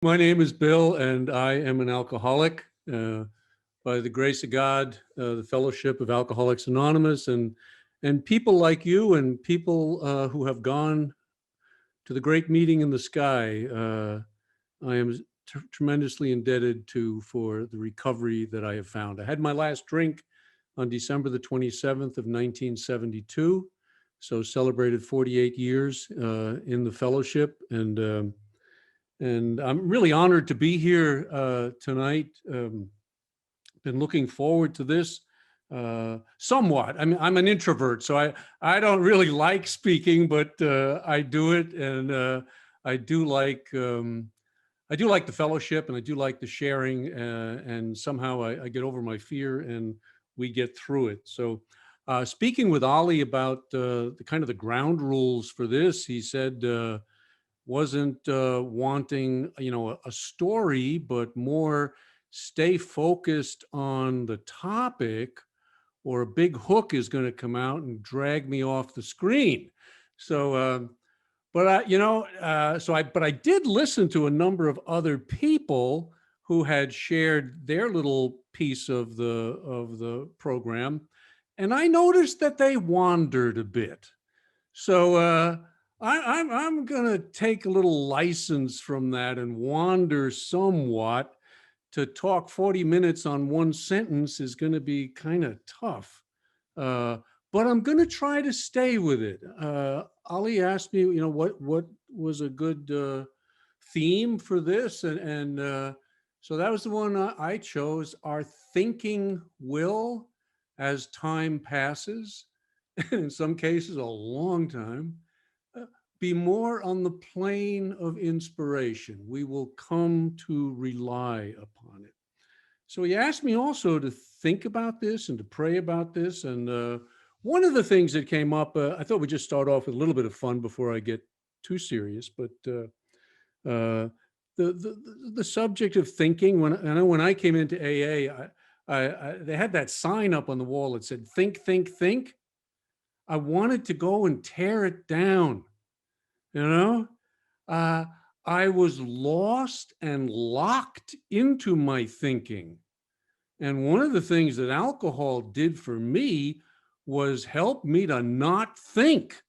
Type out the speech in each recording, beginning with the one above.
My name is Bill, and I am an alcoholic. By the grace of God, the Fellowship of Alcoholics Anonymous, and people like you, and people who have gone to the great meeting in the sky, I am tremendously indebted to for the recovery that I have found. I had my last drink on December the 27th of 1972, so celebrated 48 years in the fellowship, and I'm really honored to be here tonight. Been looking forward to this somewhat. I mean, I'm an introvert, so I don't really like speaking, but I do it, and I do like I do like the fellowship, and I do like the sharing, and somehow I get over my fear, and we get through it. So, speaking with Ollie about the kind of the ground rules for this, he said. Wasn't wanting, a story, but more stay focused on the topic, or a big hook is going to come out and drag me off the screen. So, but I did listen to a number of other people who had shared their little piece of the program, and I noticed that they wandered a bit. So I'm going to take a little license from that and wander somewhat. To talk 40 minutes on one sentence is going to be kind of tough, uh, but I'm going to try to stay with it. Ali asked me, what was a good theme for this, and so that was the one I chose. Our thinking will, as time passes, in some cases a long time, uh, be more on the plane of inspiration. We will come to rely upon it. So he asked me also to think about this and to pray about this. And one of the things that came up, I thought we'd just start off with a little bit of fun before I get too serious. But uh, the subject of thinking, when I came into AA, they had that sign up on the wall that said "Think, think, think." I wanted to go and tear it down, you know? Uh, I was lost and locked into my thinking. And one of the things that alcohol did for me was help me to not think.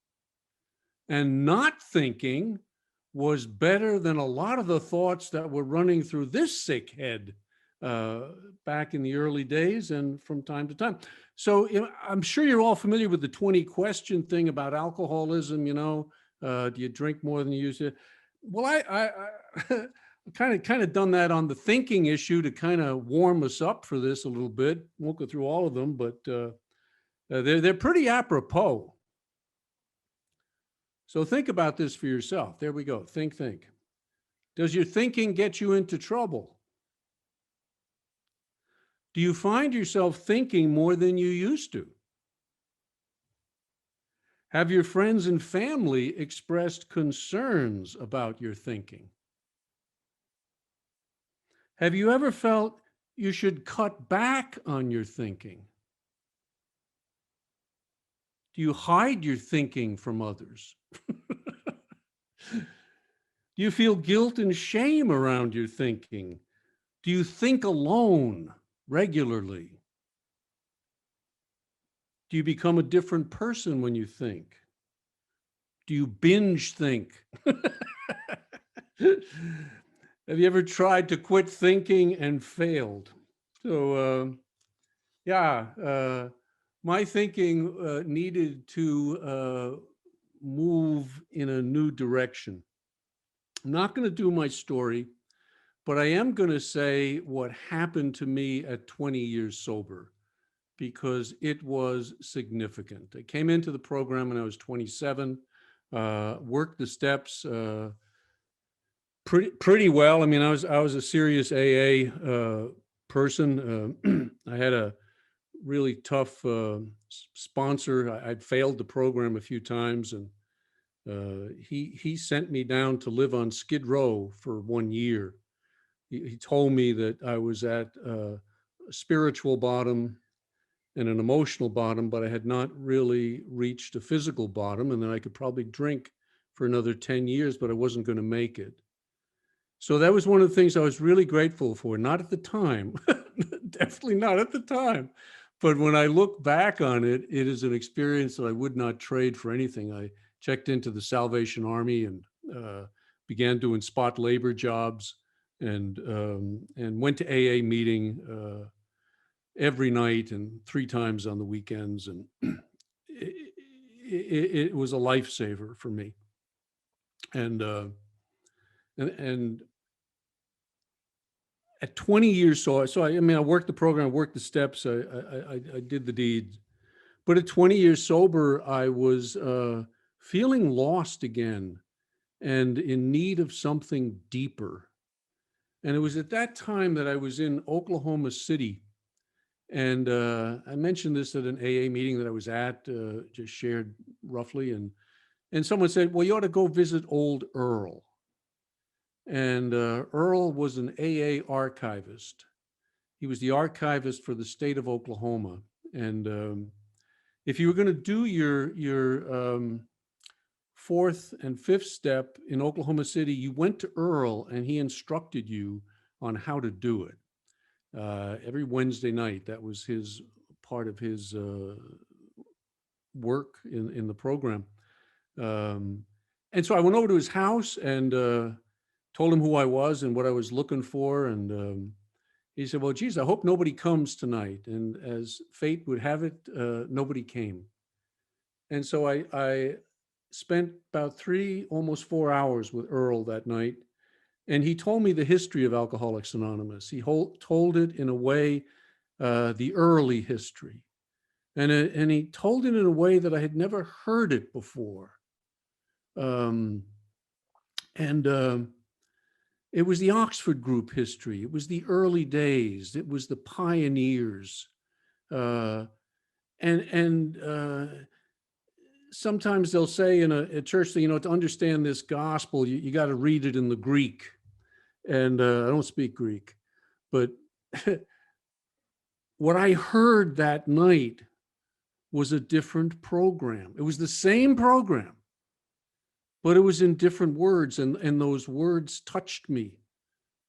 And not thinking was better than a lot of the thoughts that were running through this sick head uh, back in the early days and from time to time. So I'm sure you're all familiar with the 20 question thing about alcoholism. Do you drink more than you used to? Well, I kind of done that on the thinking issue to kind of warm us up for this a little bit. Won't go through all of them, but they're pretty apropos. So think about this for yourself. There we go. Think, think. Does your thinking get you into trouble? Do you find yourself thinking more than you used to? Have your friends and family expressed concerns about your thinking? Have you ever felt you should cut back on your thinking? Do you hide your thinking from others? Do you feel guilt and shame around your thinking? Do you think alone regularly? Do you become a different person when you think? Do you binge think? Have you ever tried to quit thinking and failed? So, my thinking needed to move in a new direction. I'm not going to do my story, but I am going to say what happened to me at 20 years sober, because it was significant. I came into the program when I was 27, worked the steps pretty well. I mean, I was a serious AA person. I had a really tough sponsor. I'd failed the program a few times, and he sent me down to live on Skid Row for 1 year. He told me that I was at a spiritual bottom and an emotional bottom, but I had not really reached a physical bottom, and then I could probably drink for another 10 years, but I wasn't going to make it. So that was one of the things I was really grateful for, not at the time, definitely not at the time. But when I look back on it, it is an experience that I would not trade for anything. I checked into the Salvation Army and began doing spot labor jobs, and went to AA meeting every night and 3 times on the weekends. And it was a lifesaver for me. And, and at 20 years, I mean, I worked the program, I worked the steps, I did the deeds. But at 20 years sober, I was feeling lost again and in need of something deeper. And it was at that time that I was in Oklahoma City. And I mentioned this at an AA meeting that I was at, just shared roughly. And someone said, well, you ought to go visit old Earl. And Earl was an AA archivist. He was the archivist for the state of Oklahoma. And if you were going to do your fourth and fifth step in Oklahoma City, you went to Earl and he instructed you on how to do it. Every Wednesday night, that was his part of his work in the program. And so I went over to his house and told him who I was and what I was looking for. And he said, well, geez, I hope nobody comes tonight. And as fate would have it, nobody came. And so I spent about 3, almost 4 hours with Earl that night. And he told me the history of Alcoholics Anonymous. He told it in a way, the early history. And he told it in a way that I had never heard it before. It was the Oxford group history. It was the early days. It was the pioneers. Sometimes they'll say in a church that, to understand this gospel, you got to read it in the Greek. And I don't speak Greek, but what I heard that night was a different program. It was the same program, but it was in different words, and those words touched me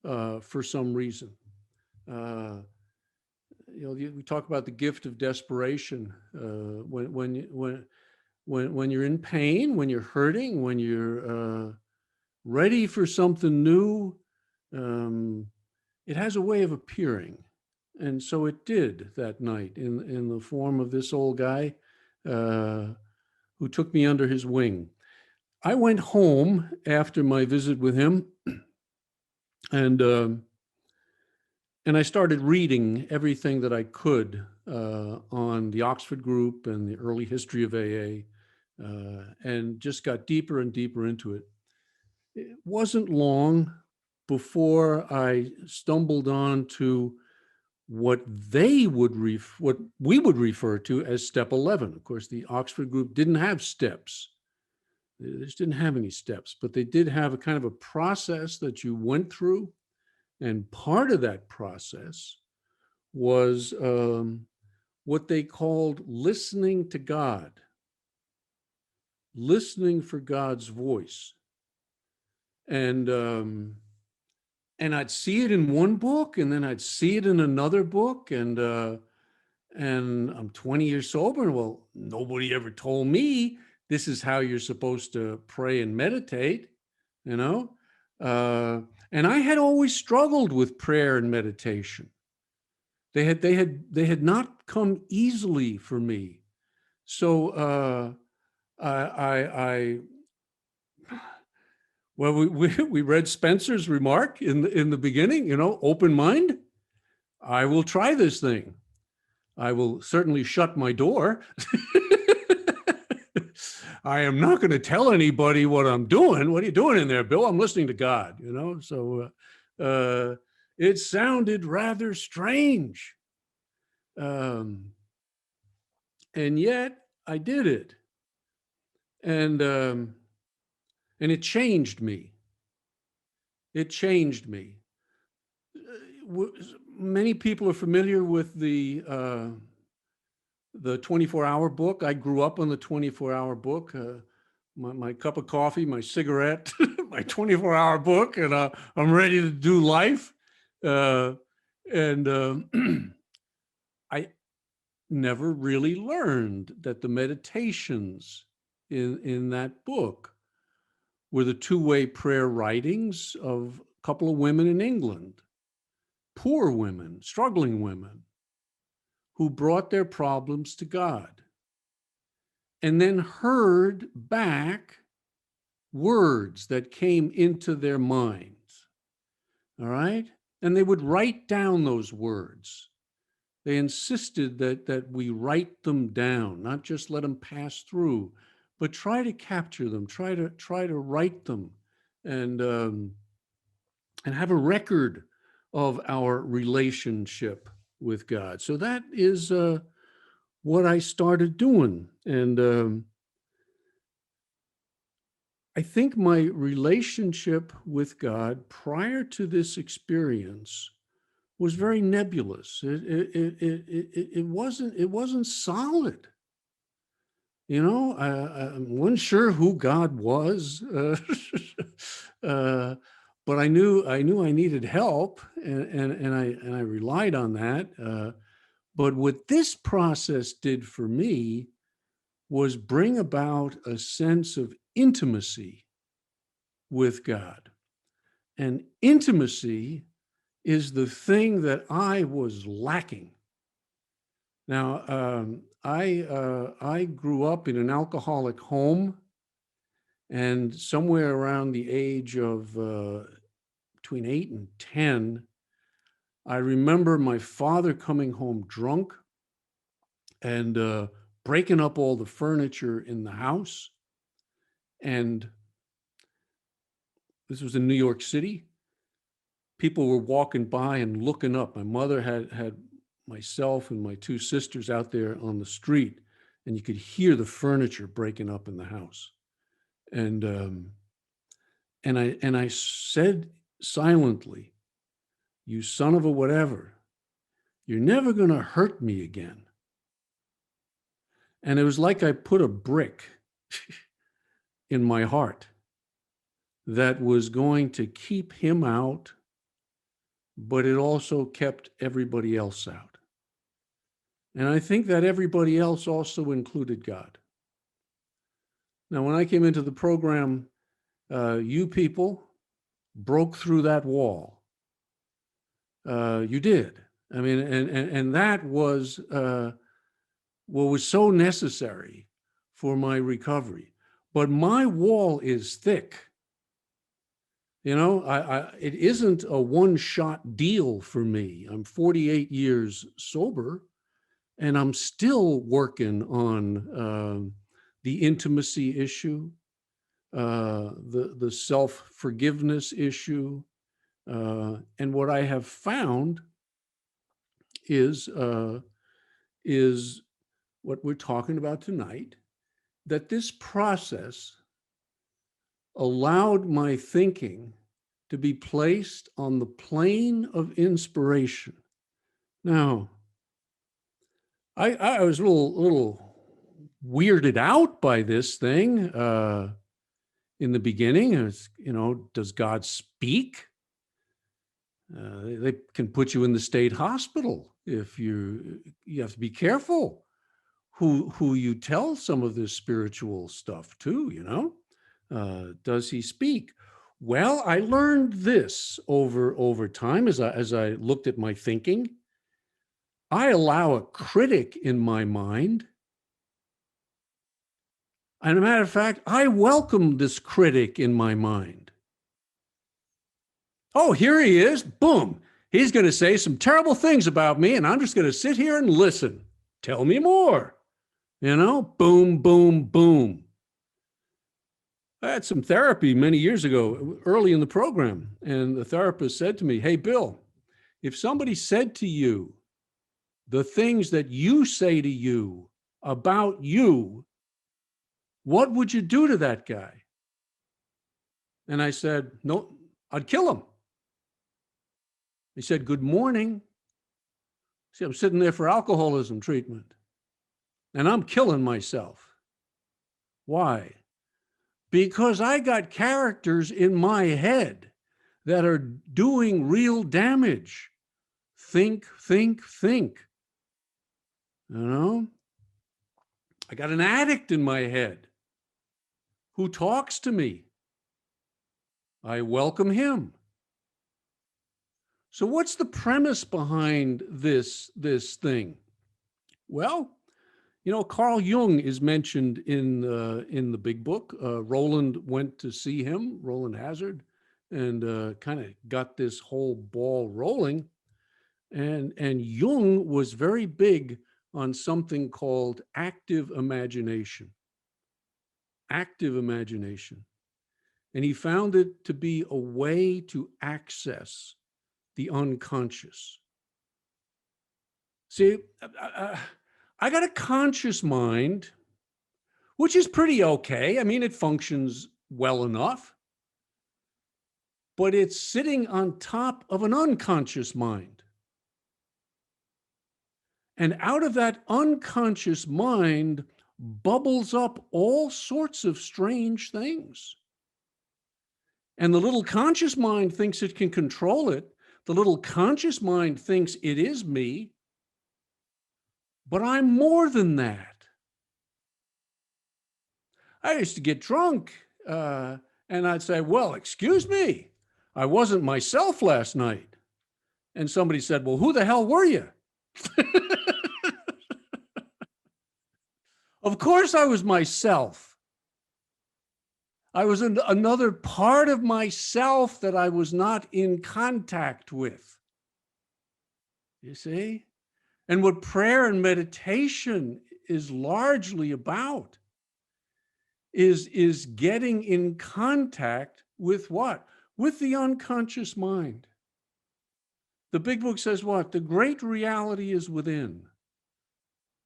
for some reason. We talk about the gift of desperation. When you're in pain, when you're hurting, when you're ready for something new, it has a way of appearing. And so it did that night in the form of this old guy who took me under his wing. I went home after my visit with him, and I started reading everything that I could on the Oxford group and the early history of AA, and just got deeper and deeper into it. It wasn't long before I stumbled on to what we would refer to as step 11. Of course, the Oxford group didn't have steps. They just didn't have any steps, but they did have a kind of a process that you went through. And part of that process was what they called listening to God, listening for God's voice. And I'd see it in one book, and then I'd see it in another book, and I'm 20 years sober. And well, nobody ever told me this is how you're supposed to pray and meditate, and I had always struggled with prayer and meditation. They had not come easily for me. So well, we read Spencer's remark in the beginning, open mind. I will try this thing. I will certainly shut my door. I am not going to tell anybody what I'm doing. What are you doing in there, Bill? I'm listening to God, So it sounded rather strange. And yet I did it. And it changed me. It changed me. Many people are familiar with the 24-hour book. I grew up on the 24-hour book. My cup of coffee, my cigarette, my 24-hour book, and I'm ready to do life. And I never really learned that the meditations in that book were the two-way prayer writings of a couple of women in England, poor women, struggling women, who brought their problems to God and then heard back words that came into their minds. All right? And they would write down those words. They insisted that we write them down, not just let them pass through, but try to capture them, try to write them, and have a record of our relationship with God. So that is what I started doing, and I think my relationship with God prior to this experience was very nebulous. It wasn't solid. You know, I wasn't sure who God was, but I knew I needed help, and I relied on that. But what this process did for me was bring about a sense of intimacy with God, and intimacy is the thing that I was lacking. Now, I grew up in an alcoholic home, and somewhere around the age of between 8 and 10, I remember my father coming home drunk and breaking up all the furniture in the house. And this was in New York City. People were walking by and looking up. My mother had myself and my two sisters out there on the street, and you could hear the furniture breaking up in the house. And I said silently, "You son of a whatever, you're never going to hurt me again." And it was like I put a brick in my heart that was going to keep him out, but it also kept everybody else out. And I think that everybody else also included God. Now, when I came into the program, you people broke through that wall. You did. I mean, and that was what was so necessary for my recovery. But my wall is thick. You know, it isn't a one-shot deal for me. I'm 48 years sober, and I'm still working on the intimacy issue, the self-forgiveness issue, and what I have found is what we're talking about tonight, that this process allowed my thinking to be placed on the plane of inspiration. Now, I was a little weirded out by this thing in the beginning. It was, you know, does God speak? They can put you in the state hospital if you have to be careful who you tell some of this spiritual stuff to, you know. Does he speak? Well, I learned this over time as I looked at my thinking. I allow a critic in my mind. And as a matter of fact, I welcome this critic in my mind. Oh, here he is. Boom. He's going to say some terrible things about me, and I'm just going to sit here and listen. Tell me more. You know, boom, boom, boom. I had some therapy many years ago, early in the program, and the therapist said to me, "Hey, Bill, if somebody said to you the things that you say to you about you, what would you do to that guy?" And I said, "No, I'd kill him." He said, "Good morning." See, I'm sitting there for alcoholism treatment, and I'm killing myself. Why? because I got characters in my head that are doing real damage. Think, think, think. You know, I got an addict in my head who talks to me. I welcome him. So what's the premise behind this thing? Well, you know, Carl Jung is mentioned in the Big Book. Roland went to see him, Roland Hazard, and kind of got this whole ball rolling. And Jung was very big on something called active imagination. Active imagination. And he found it to be a way to access the unconscious. See, I got a conscious mind, which is pretty okay. I mean, it functions well enough, but it's sitting on top of an unconscious mind. And out of that unconscious mind bubbles up all sorts of strange things. And the little conscious mind thinks it can control it. The little conscious mind thinks it is me, but I'm more than that. I used to get drunk and I'd say, well, excuse me, I wasn't myself last night. And somebody said, well, who the hell were you? Of course I was myself. I was another part of myself that I was not in contact with. You see? And what prayer and meditation is largely about is getting in contact with what? With the unconscious mind. The Big Book says what? The great reality is within.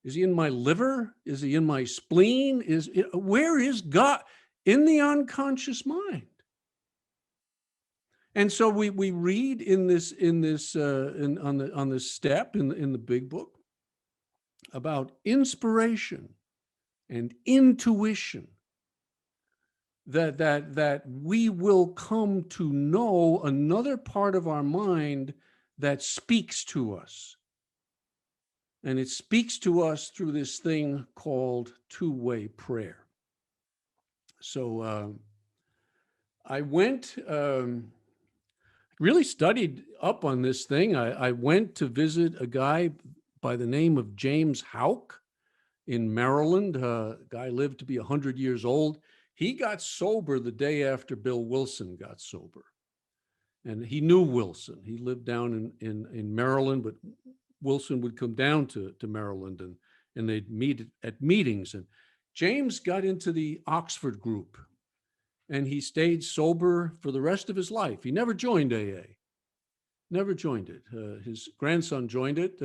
Is he in my liver? Is he in my spleen? Where is God? In the unconscious mind. And so we read on this step in the Big Book about inspiration and intuition, that we will come to know another part of our mind that speaks to us. And it speaks to us through this thing called two-way prayer. So I went, really studied up on this thing. I went to visit a guy by the name of James Houck in Maryland. Guy lived to be 100 years old. He got sober the day after Bill Wilson got sober. And he knew Wilson. He lived down in Maryland, but Wilson would come down to Maryland and they'd meet at meetings. And James got into the Oxford group and he stayed sober for the rest of his life. He never joined AA, never joined it. His grandson joined it.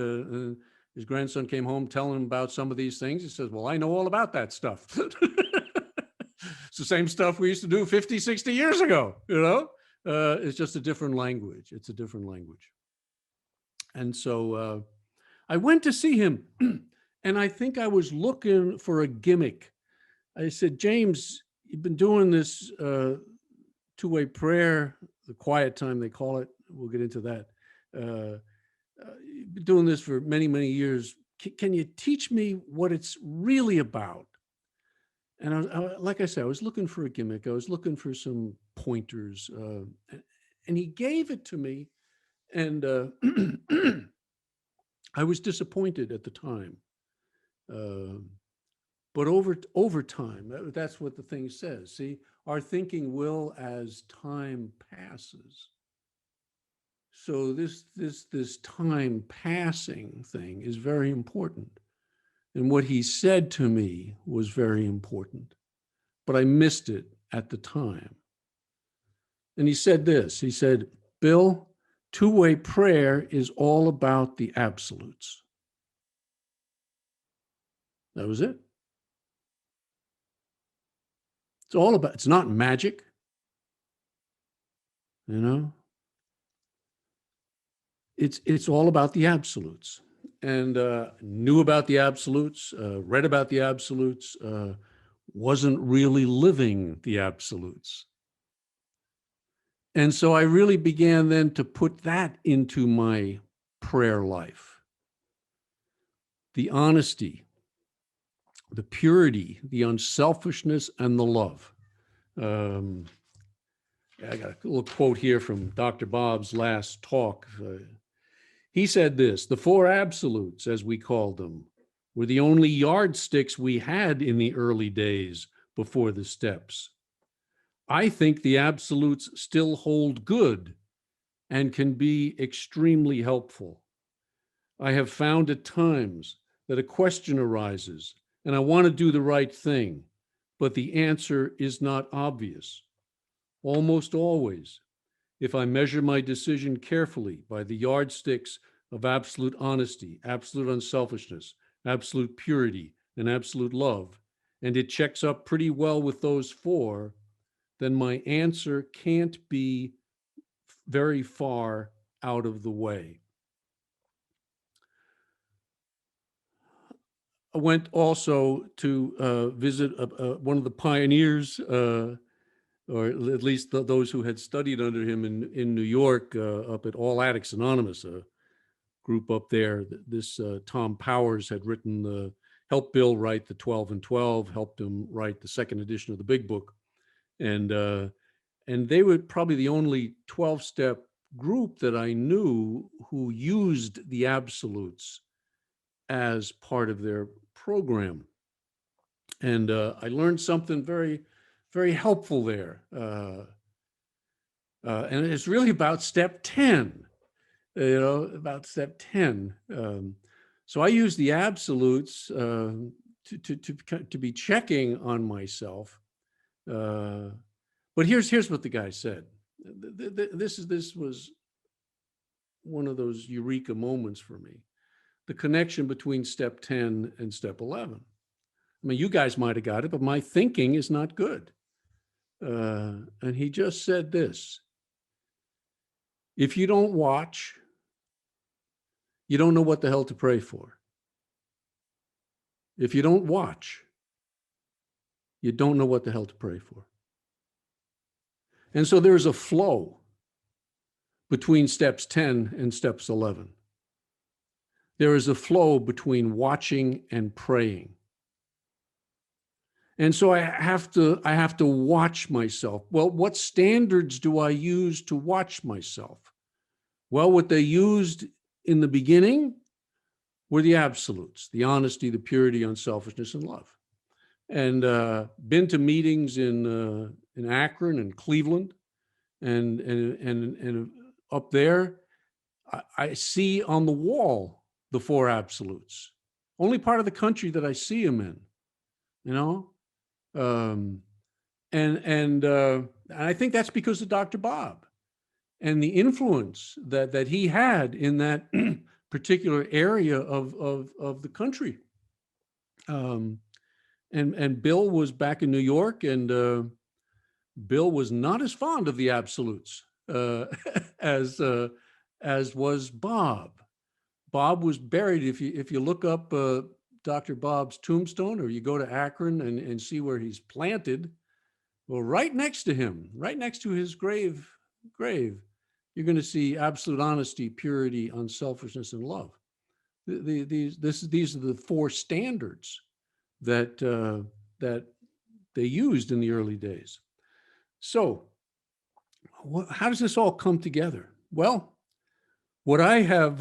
His grandson came home telling him about some of these things. He says, well, I know all about that stuff. It's the same stuff we used to do 50, 60 years ago, you know? It's just a different language. It's a different language. And so I went to see him and I think I was looking for a gimmick. I said, James, you've been doing this two-way prayer, the quiet time they call it. We'll get into that. You've been doing this for many, many years. Can you teach me what it's really about? And like I said, I was looking for a gimmick. I was looking for some pointers, and he gave it to me. And I was disappointed at the time. But over time, that's what the thing says. See, our thinking will as time passes. So this time passing thing is very important. And what he said to me was very important, but I missed it at the time. And he said this, he said, Bill, two-way prayer is all about the absolutes. That was it. It's all about, it's not magic, you know? It's all about the absolutes. And knew about the absolutes, read about the absolutes, wasn't really living the absolutes. And so I really began then to put that into my prayer life. The honesty, the purity, the unselfishness, and the love. I got a little quote here from Dr. Bob's last talk. He said this: "The four absolutes, as we called them, were the only yardsticks we had in the early days before the steps. I think the absolutes still hold good and can be extremely helpful. I have found at times that a question arises and I want to do the right thing, but the answer is not obvious. Almost always, if I measure my decision carefully by the yardsticks of absolute honesty, absolute unselfishness, absolute purity, and absolute love, and it checks up pretty well with those four, then my answer can't be very far out of the way." I went also to visit one of the pioneers, or at least those who had studied under him in New York, up at All Addicts Anonymous, a group up there. This Tom Powers had written helped Bill write the 12 and 12, helped him write the second edition of the Big Book. And they were probably the only 12-step group that I knew who used the absolutes as part of their program. And I learned something very, very helpful there. And it's really about step 10, about step 10. So I use the absolutes to be checking on myself. But here's what the guy said. This was one of those eureka moments for me. The connection between step 10 and step 11. I mean, you guys might have got it, but my thinking is not good. And he just said this: if you don't watch, you don't know what the hell to pray for. If you don't watch, you don't know what the hell to pray for. And so there's a flow between steps 10 and steps 11. There is a flow between watching and praying. And so I have to watch myself. Well, what standards do I use to watch myself? Well, what they used in the beginning were the absolutes: the honesty, the purity, unselfishness, and love. And been to meetings in Akron and Cleveland, and up there, I see on the wall the four absolutes. Only part of the country that I see them in, and I think that's because of Dr. Bob and the influence that he had in that particular area of the country. And Bill was back in New York, and Bill was not as fond of the absolutes as was Bob. Bob was buried. If you look up Dr. Bob's tombstone, or you go to Akron and see where he's planted, well, right next to him, right next to his grave, you're going to see absolute honesty, purity, unselfishness, and love. These are the four standards that they used in the early days. So, how does this all come together? Well, what I have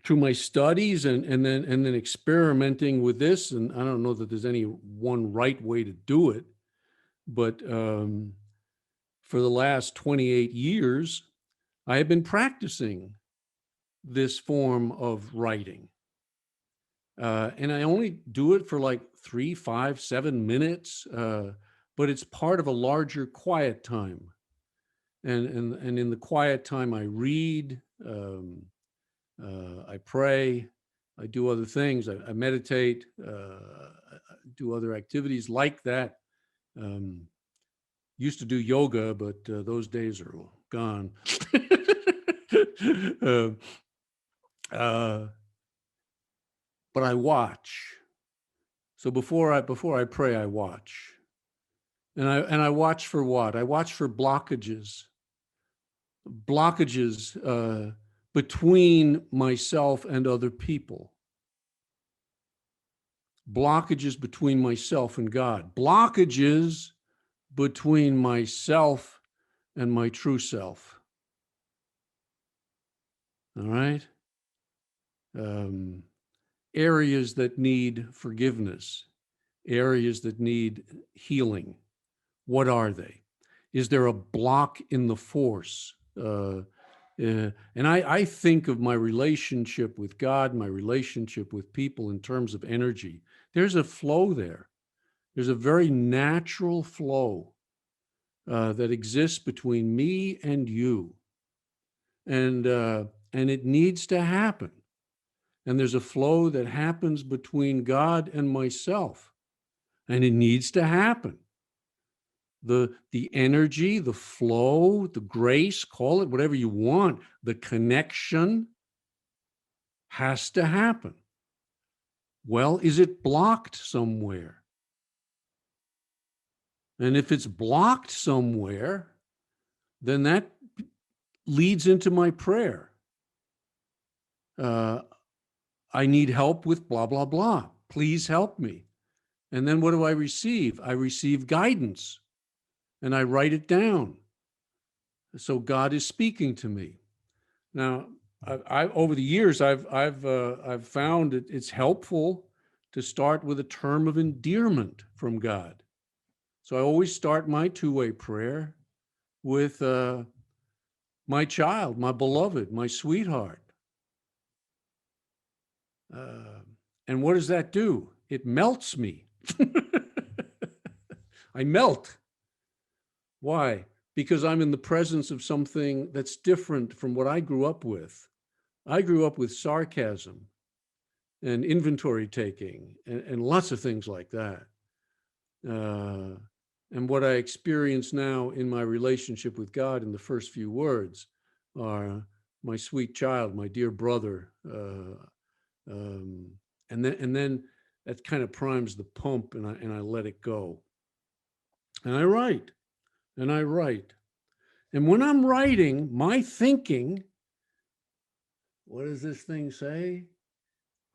through my studies and then experimenting with this, and I don't know that there's any one right way to do it, but for the last 28 years, I have been practicing this form of writing. And I only do it for like 3, 5, 7 minutes, but it's part of a larger quiet time. And in the quiet time, I read, I pray, I do other things, I meditate, do other activities like that. Used to do yoga, but those days are gone. But I watch. So before I pray, I watch. And I watch for what? I watch for blockages between myself and other people, blockages between myself and God, blockages between myself and my true self. All right? Areas that need forgiveness, areas that need healing. What are they? Is there a block in the force? And I think of my relationship with God, my relationship with people in terms of energy. There's a flow there. There's a very natural flow that exists between me and you. And it needs to happen. And there's a flow that happens between God and myself. And it needs to happen. The energy, the flow, the grace, call it whatever you want, the connection has to happen. Well, is it blocked somewhere? And if it's blocked somewhere, then that leads into my prayer. I need help with blah, blah, blah. Please help me. And then what do I receive? I receive guidance and I write it down. So God is speaking to me. Now, I over the years, I've found it's helpful to start with a term of endearment from God. So I always start my two-way prayer with my child, my beloved, my sweetheart. And what does that do? It melts me. I melt. Why? Because I'm in the presence of something that's different from what I grew up with. I grew up with sarcasm and inventory taking and lots of things like that. And what I experience now in my relationship with God in the first few words are my sweet child, my dear brother. And then that kind of primes the pump and I let it go. And I write. And when I'm writing, my thinking, what does this thing say?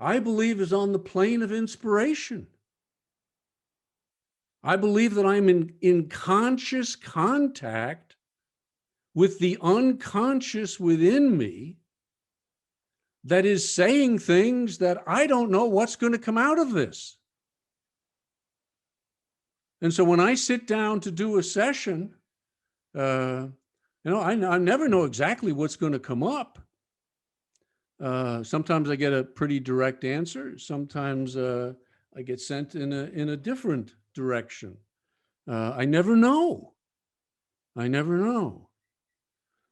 I believe is on the plane of inspiration. I believe that I'm in conscious contact with the unconscious within me that is saying things that I don't know what's going to come out of this. And so when I sit down to do a session, I never know exactly what's going to come up. Sometimes I get a pretty direct answer. Sometimes I get sent in a different direction. I never know.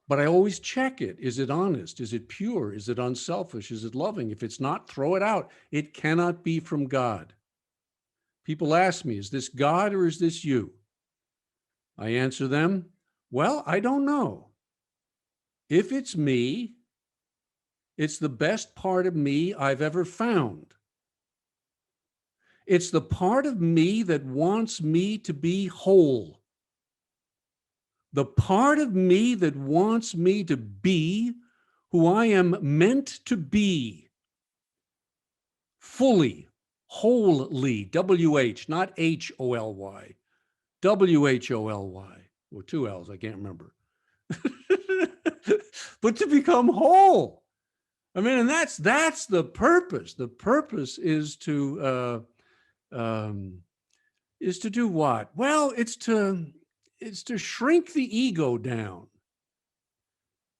But I always check it. Is it honest? Is it pure? Is it unselfish? Is it loving? If it's not, throw it out. It cannot be from God. People ask me, is this God or is this you? I answer them, well, I don't know. If it's me, it's the best part of me I've ever found. It's the part of me that wants me to be whole. The part of me that wants me to be who I am meant to be. Fully, wholly, W-H, not H-O-L-Y, W-H-O-L-Y, or two L's, I can't remember. But to become whole. I mean, and that's the purpose. The purpose is to do what? Well, it's to shrink the ego down.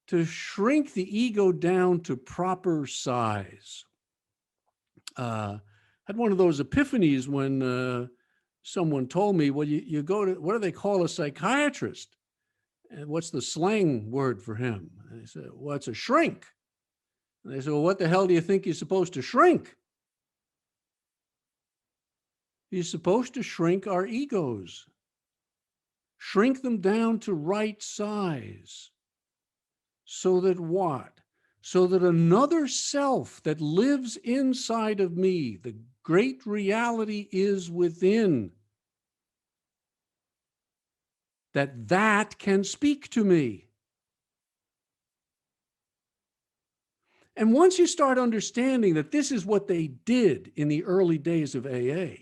To shrink the ego down to proper size. Had one of those epiphanies when someone told me, well, you go to, what do they call a psychiatrist? And what's the slang word for him? And I said, well, it's a shrink. And they said, well, what the hell do you think you're supposed to shrink? You're supposed to shrink our egos. Shrink them down to right size. So that what? So that another self that lives inside of me, the great reality is within, that can speak to me. And once you start understanding that this is what they did in the early days of AA,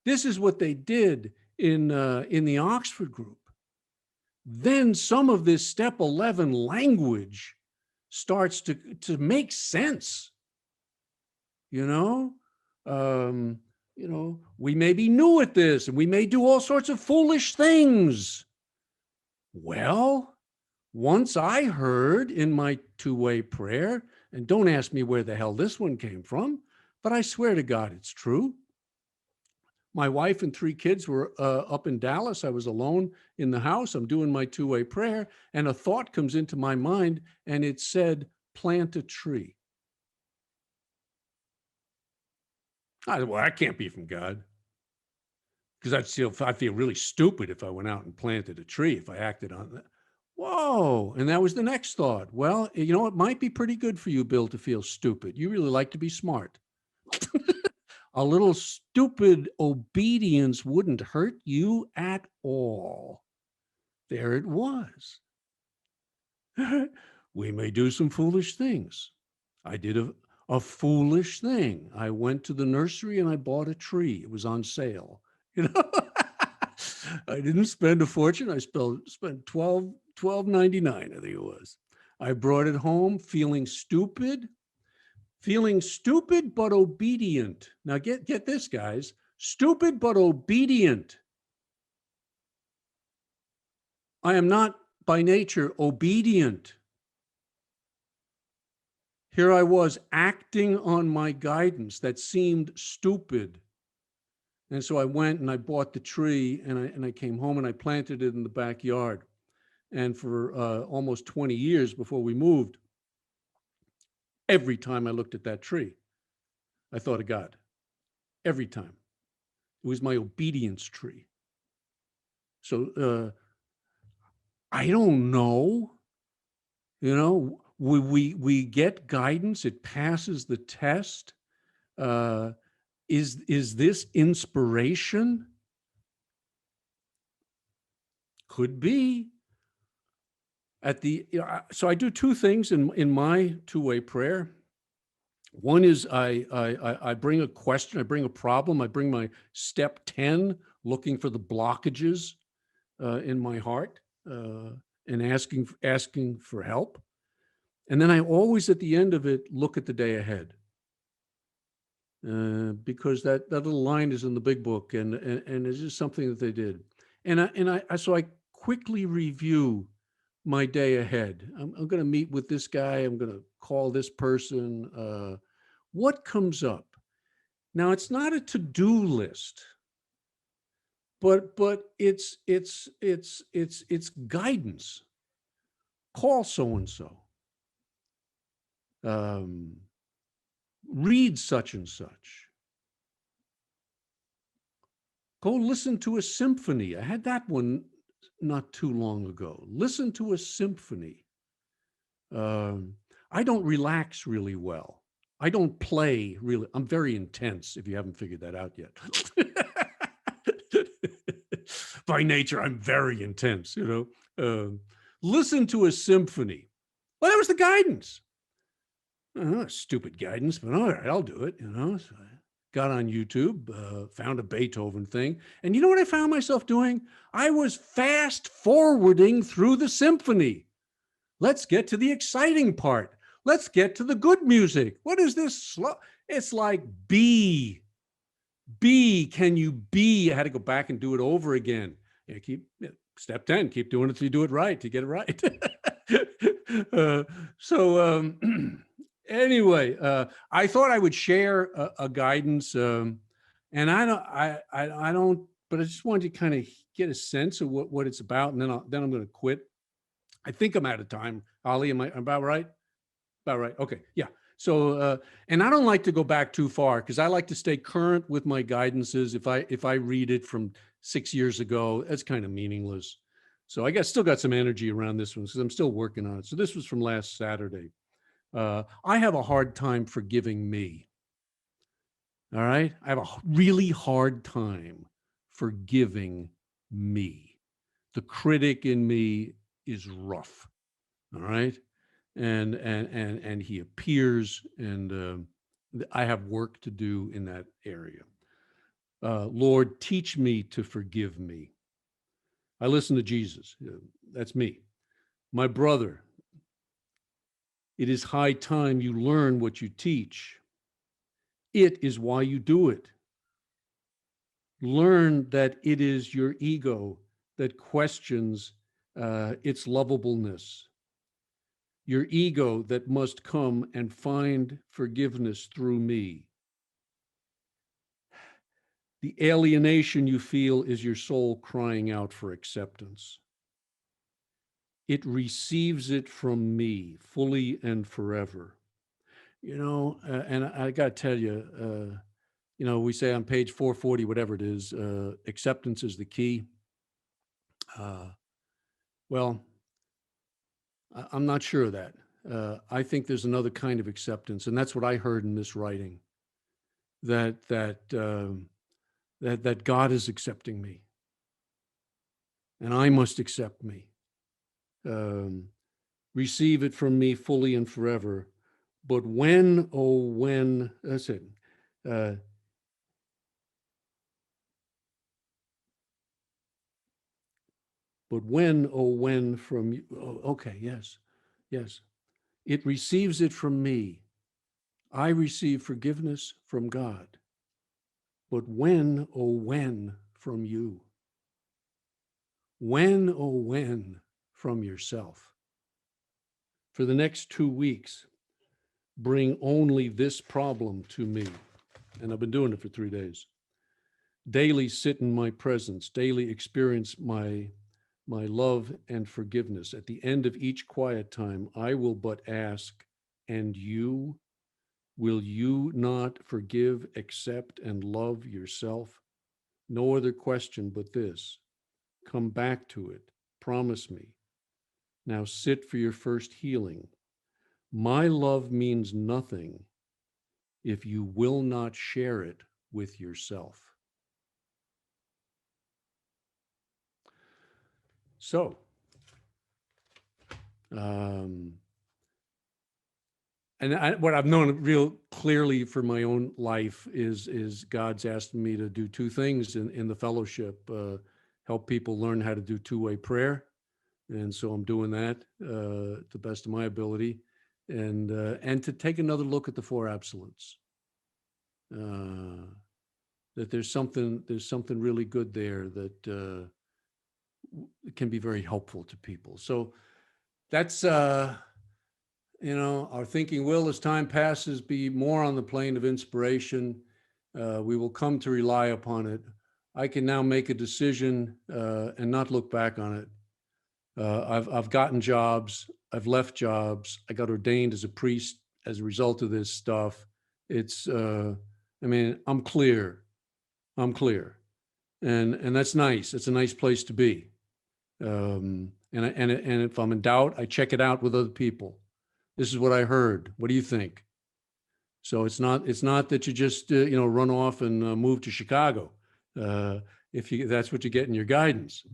this is what they did in the Oxford group, then some of this step 11 language starts to make sense. You know, we may be new at this and we may do all sorts of foolish things. Well, once I heard in my two-way prayer, and don't ask me where the hell this one came from, but I swear to God, it's true. My wife and 3 kids were up in Dallas. I was alone in the house. I'm doing my two-way prayer, and a thought comes into my mind, and it said, plant a tree. Well, that can't be from God, because I feel really stupid if I went out and planted a tree, if I acted on that. Whoa. And that was the next thought. Well, it might be pretty good for you, Bill, to feel stupid. You really like to be smart. A little stupid obedience wouldn't hurt you at all. There it was. We may do some foolish things. I did a foolish thing. I went to the nursery and I bought a tree. It was on sale. I didn't spend a fortune. I spent $12.99, I think it was. I brought it home feeling stupid but obedient. Now get this, guys. Stupid but obedient. I am not by nature obedient. Here I was acting on my guidance that seemed stupid. And so I went and I bought the tree, and I came home and I planted it in the backyard. And for almost 20 years before we moved, every time I looked at that tree, I thought of God. Every time. It was my obedience tree. So I don't know. We get guidance. It passes the test. Is this inspiration? Could be. So I do 2 things in my two-way prayer. One is I bring a question, I bring a problem, I bring my step 10, looking for the blockages in my heart and asking for help. And then I always, at the end of it, look at the day ahead. Because that little line is in the big book, and it's just something that they did. So I quickly review my day ahead. I'm going to meet with this guy. I'm going to call this person. What comes up? Now, it's not a to-do list, but it's guidance. Call so-and-so. Read such and such. Go listen to a symphony. I had that one not too long ago. Listen to a symphony. I don't relax really well. I don't play really. I'm very intense, if you haven't figured that out yet. By nature, I'm very intense, Listen to a symphony. Well, that was the guidance. Stupid guidance, but all right, I'll do it, So I got on YouTube, found a Beethoven thing. And you know what I found myself doing? I was fast forwarding through the symphony. Let's get to the exciting part. Let's get to the good music. What is this slow? It's like B. Can you be? I had to go back and do it over again. Step 10, keep doing it till you do it right, to get it right. Anyway, I thought I would share a guidance, and I don't, but I just wanted to kind of get a sense of what it's about, and then I'm going to quit. I think I'm out of time. Ali, am I about right? About right. Okay. Yeah. So, and I don't like to go back too far because I like to stay current with my guidances. If I read it from 6 years ago, that's kind of meaningless. So I still got some energy around this one because I'm still working on it. So this was from last Saturday. I have a hard time forgiving me. All right. I have a really hard time forgiving me. The critic in me is rough. All right. And he appears, and I have work to do in that area. Lord, teach me to forgive me. I listen to Jesus. That's me. My brother, it is high time you learn what you teach. It is why you do it. Learn that it is your ego that questions its lovableness, your ego that must come and find forgiveness through me. The alienation you feel is your soul crying out for acceptance. It receives it from me fully and forever. And I got to tell you, we say on page 440, whatever it is, acceptance is the key. Well, I'm not sure of that. I think there's another kind of acceptance, and that's what I heard in this writing. That God is accepting me, and I must accept me. Receive it from me fully and forever. But when, oh, when, that's it. But when, oh, when from you, okay, yes, yes. It receives it from me. I receive forgiveness from God. But when, oh, when from you? When, oh, when from yourself? For the next 2 weeks, bring only this problem to me. And I've been doing it for 3 days. Daily sit in my presence, daily experience my love and forgiveness. At the end of each quiet time, I will but ask, and you, will you not forgive, accept, and love yourself? No other question but this. Come back to it. Promise me. Now sit for your first healing. My love means nothing if you will not share it with yourself. So, what I've known real clearly for my own life is God's asked me to do two things in the fellowship: help people learn how to do two-way prayer, and so I'm doing that to the best of my ability, and to take another look at the four absolutes. That there's something really good there that can be very helpful to people. So that's our thinking will, as time passes, be more on the plane of inspiration. We will come to rely upon it. I can now make a decision and not look back on it. I've gotten jobs. I've left jobs. I got ordained as a priest as a result of this stuff. It's, I'm clear. I'm clear. And that's nice. It's a nice place to be. And if I'm in doubt, I check it out with other people. This is what I heard. What do you think? So it's not that you just run off and move to Chicago if that's what you get in your guidance.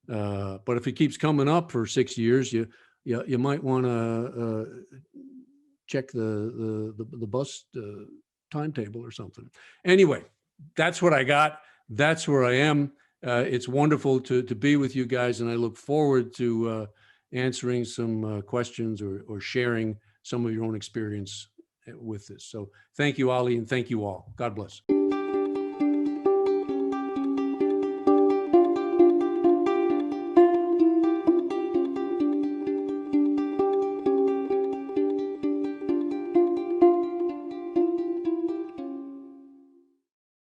But if it keeps coming up for 6 years, you might want to check the bus timetable or something. Anyway, that's what I got. That's where I am. It's wonderful to be with you guys, and I look forward to answering some questions or sharing some of your own experience with this. So thank you, Ali, and thank you all. God bless.